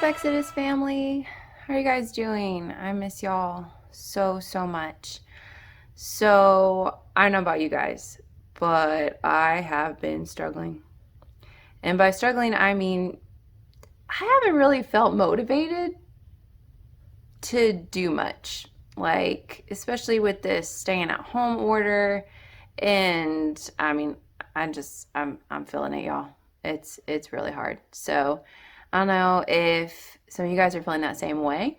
up, Exodus family? How are you guys doing? I miss y'all so, so much. So, I don't know about you guys, but I have been struggling. And by struggling, I mean I haven't really felt motivated to do much. Like, especially with this staying at home order. And I mean, I'm feeling it, y'all. It's really hard. So, I don't know if some of you guys are feeling that same way.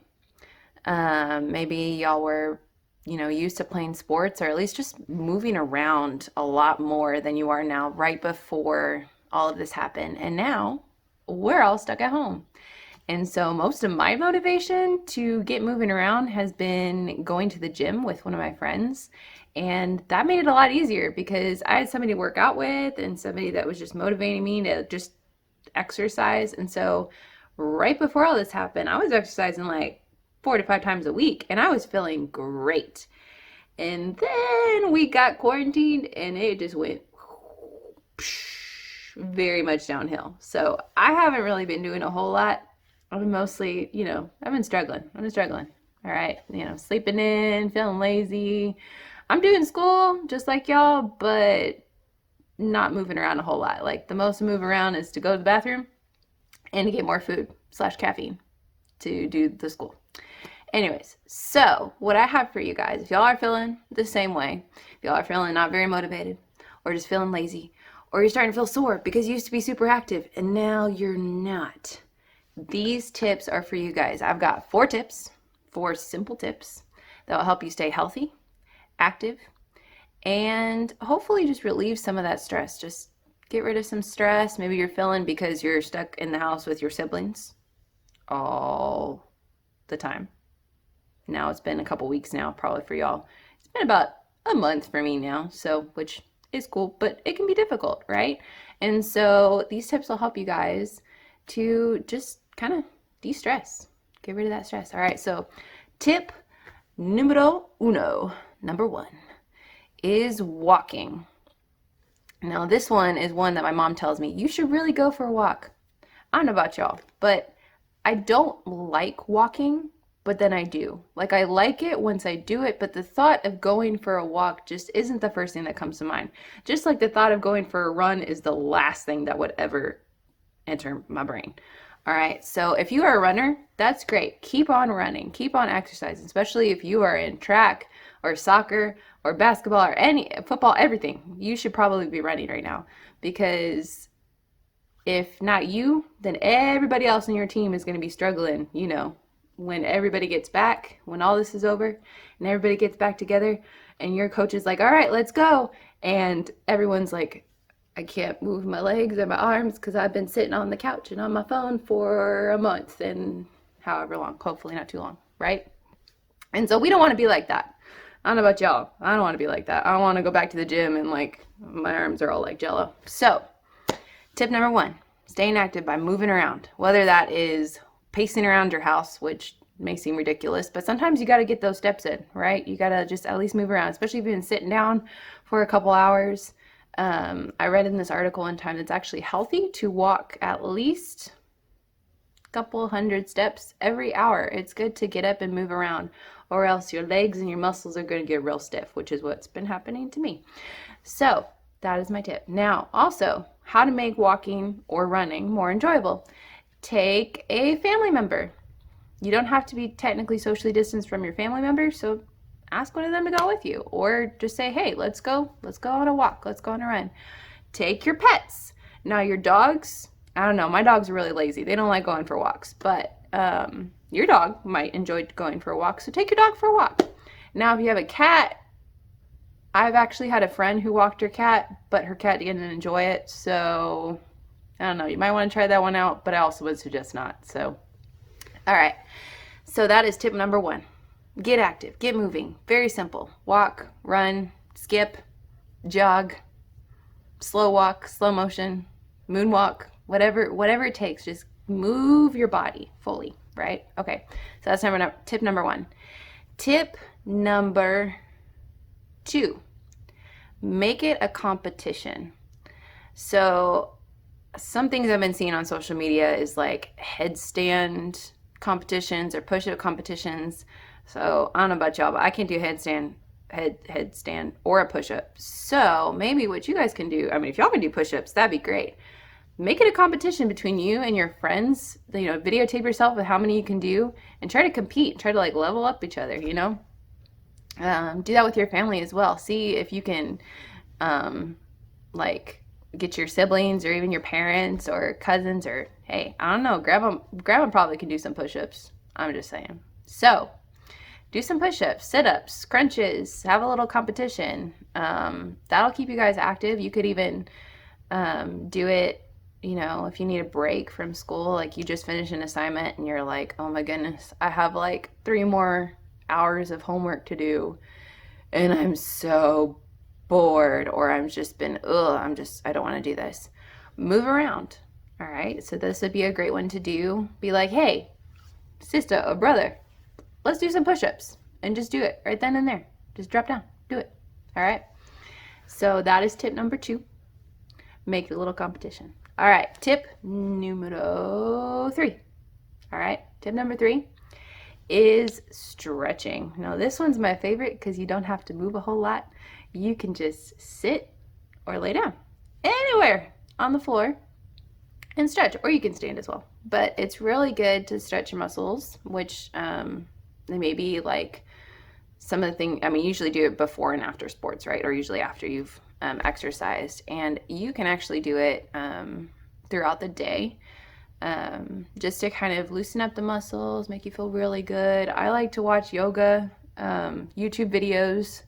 Maybe y'all were, used to playing sports or at least just moving around a lot more than you are now right before all of this happened. And now we're all stuck at home. And so most of my motivation to get moving around has been going to the gym with one of my friends. And that made it a lot easier because I had somebody to work out with and somebody that was just motivating me to just exercise. And so right before all this happened, I was exercising like 4 to 5 times a week and I was feeling great. And then we got quarantined and it just went very much downhill. So I haven't really been doing a whole lot. I've been mostly, I've been struggling. All right. Sleeping in, feeling lazy. I'm doing school just like y'all, but not moving around a whole lot. Like the most move around is to go to the bathroom and to get more food/caffeine to do the school. Anyways, so what I have for you guys, if y'all are feeling the same way, if y'all are feeling not very motivated or just feeling lazy, or you're starting to feel sore because you used to be super active and now you're not, these tips are for you guys. I've got 4 simple tips that will help you stay healthy, active, and hopefully just relieve some of that stress. Just get rid of some stress. Maybe you're feeling because you're stuck in the house with your siblings all the time. Now it's been a couple weeks now, probably for y'all. It's been about a month for me now, so which is cool, but it can be difficult, right? And so these tips will help you guys to just kind of de-stress, get rid of that stress. All right, so tip numero uno, number 1, is walking. Now this one is one that my mom tells me, you should really go for a walk. I don't know about y'all, but I don't like walking, but then I do. Like I like it once I do it, but the thought of going for a walk just isn't the first thing that comes to mind. Just like the thought of going for a run is the last thing that would ever enter my brain. All right, so if you are a runner, that's great. Keep on running, keep on exercising, especially if you are in track or soccer or basketball or any football, everything. You should probably be running right now because if not you, then everybody else in your team is going to be struggling, when everybody gets back, when all this is over and everybody gets back together and your coach is like, all right, let's go. And everyone's like, I can't move my legs or my arms because I've been sitting on the couch and on my phone for a month and however long, hopefully not too long, right? And so we don't want to be like that. I don't know about y'all. I don't want to be like that. I don't want to go back to the gym and like my arms are all like jello. So tip number 1, staying active by moving around, whether that is pacing around your house, which may seem ridiculous, but sometimes you got to get those steps in, right? You got to just at least move around, especially if you've been sitting down for a couple hours. I read in this article one time it's actually healthy to walk at least a couple hundred steps every hour. It's good to get up and move around, or else your legs and your muscles are going to get real stiff, which is what's been happening to me. So that is my tip. Now, also, how to make walking or running more enjoyable. Take a family member. You don't have to be technically socially distanced from your family member, so ask one of them to go with you, or just say, hey, let's go on a walk, let's go on a run. Take your pets. Now your dogs, I don't know, my dogs are really lazy, they don't like going for walks, but your dog might enjoy going for a walk, so take your dog for a walk. Now if you have a cat, I've actually had a friend who walked her cat, but her cat didn't enjoy it, so I don't know, you might want to try that one out, but I also would suggest not. So all right, so that is tip number 1. Get active, get moving. Very simple. Walk, run, skip, jog, slow walk, slow motion, moonwalk, whatever it takes. Just move your body fully, right? Okay, so that's tip number 1. Tip number 2, make it a competition. So some things I've been seeing on social media is like headstand competitions or push-up competitions. So I don't know about y'all, but I can't do headstand or a push-up. So maybe what you guys can do, I mean, if y'all can do push-ups, that'd be great. Make it a competition between you and your friends. You know, videotape yourself with how many you can do and try to compete. Try to like level up each other, you know? Do that with your family as well. See if you can like get your siblings or even your parents or cousins or hey, I don't know, grandma probably can do some push-ups. I'm just saying. So do some push-ups, sit-ups, crunches, have a little competition. That'll keep you guys active. You could even do it, you know, if you need a break from school, like you just finished an assignment and you're like, oh my goodness, I have like 3 more hours of homework to do and I'm so bored, or I'm just been, I don't want to do this. Move around. All right. So this would be a great one to do. Be like, hey, sister or brother, let's do some push-ups and just do it right then and there. Just drop down, do it. All right. So that is tip number 2. Make a little competition. All right. Tip numero 3. All right. Tip number 3 is stretching. Now this one's my favorite because you don't have to move a whole lot. You can just sit or lay down anywhere on the floor and stretch, or you can stand as well. But it's really good to stretch your muscles, which they may be like some of the things, I mean, you usually do it before and after sports, right? Or usually after you've exercised. And you can actually do it throughout the day. Just to kind of loosen up the muscles, make you feel really good. I like to watch yoga YouTube videos.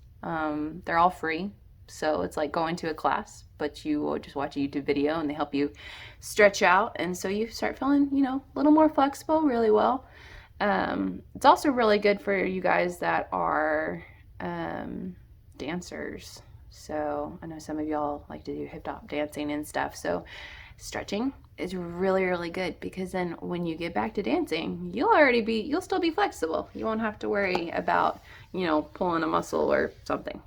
They're all free, so it's like going to a class, but you will just watch a YouTube video and they help you stretch out, and so you start feeling, you know, a little more flexible really well. It's also really good for you guys that are dancers. So I know some of y'all like to do hip hop dancing and stuff, so stretching is really, really good because then when you get back to dancing, you'll still be flexible. You won't have to worry about, you know, pulling a muscle or something.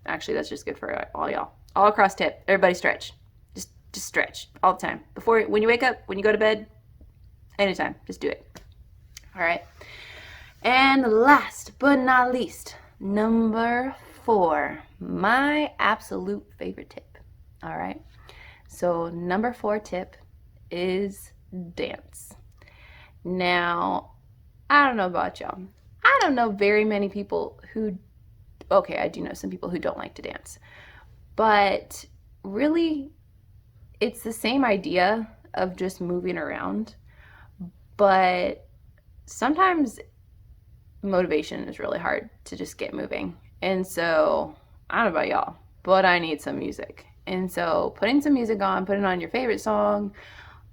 Actually, that's just good for all y'all. All across tip, everybody stretch. Just stretch all the time. When you wake up, when you go to bed, anytime, just do it. All right. And last but not least, number 4, my absolute favorite tip. All right. So number 4 tip is dance. Now, I don't know about y'all. I don't know very many people okay, I do know some people who don't like to dance. But really, it's the same idea of just moving around. But sometimes motivation is really hard to just get moving. And so, I don't know about y'all, but I need some music. And so putting some music on, putting on your favorite song,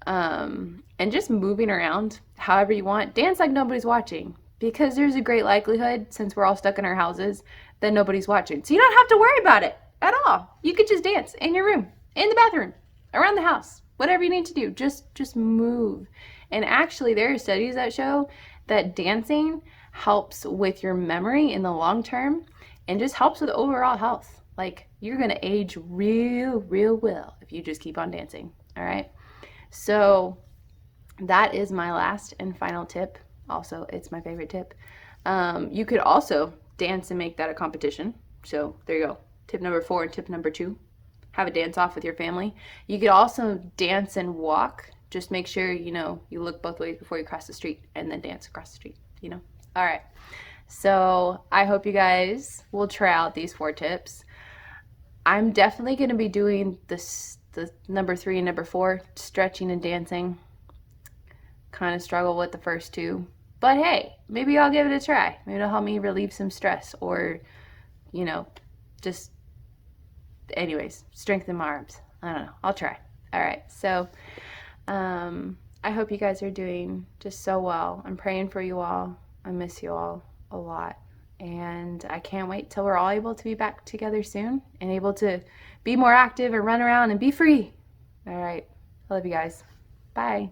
and just moving around however you want. Dance like nobody's watching, because there's a great likelihood, since we're all stuck in our houses, that nobody's watching. So you don't have to worry about it at all. You could just dance in your room, in the bathroom, around the house, whatever you need to do. Just move. And actually, there are studies that show that dancing helps with your memory in the long term and just helps with overall health. Like, you're going to age real well if you just keep on dancing. All right. So that is my last and final tip. Also, it's my favorite tip. You could also dance and make that a competition. So there you go. Tip number 4 and tip number 2. Have a dance off with your family. You could also dance and walk. Just make sure, you know, you look both ways before you cross the street and then dance across the street, you know. All right. So I hope you guys will try out these 4 tips. I'm definitely going to be doing the number 3 and number 4, stretching and dancing. Kind of struggle with the first 2. But hey, maybe I'll give it a try. Maybe it'll help me relieve some stress, or, you know, just, anyways, strengthen my arms. I don't know. I'll try. All right. So I hope you guys are doing just so well. I'm praying for you all. I miss you all a lot. And I can't wait till we're all able to be back together soon and able to be more active and run around and be free. All right. I love you guys. Bye.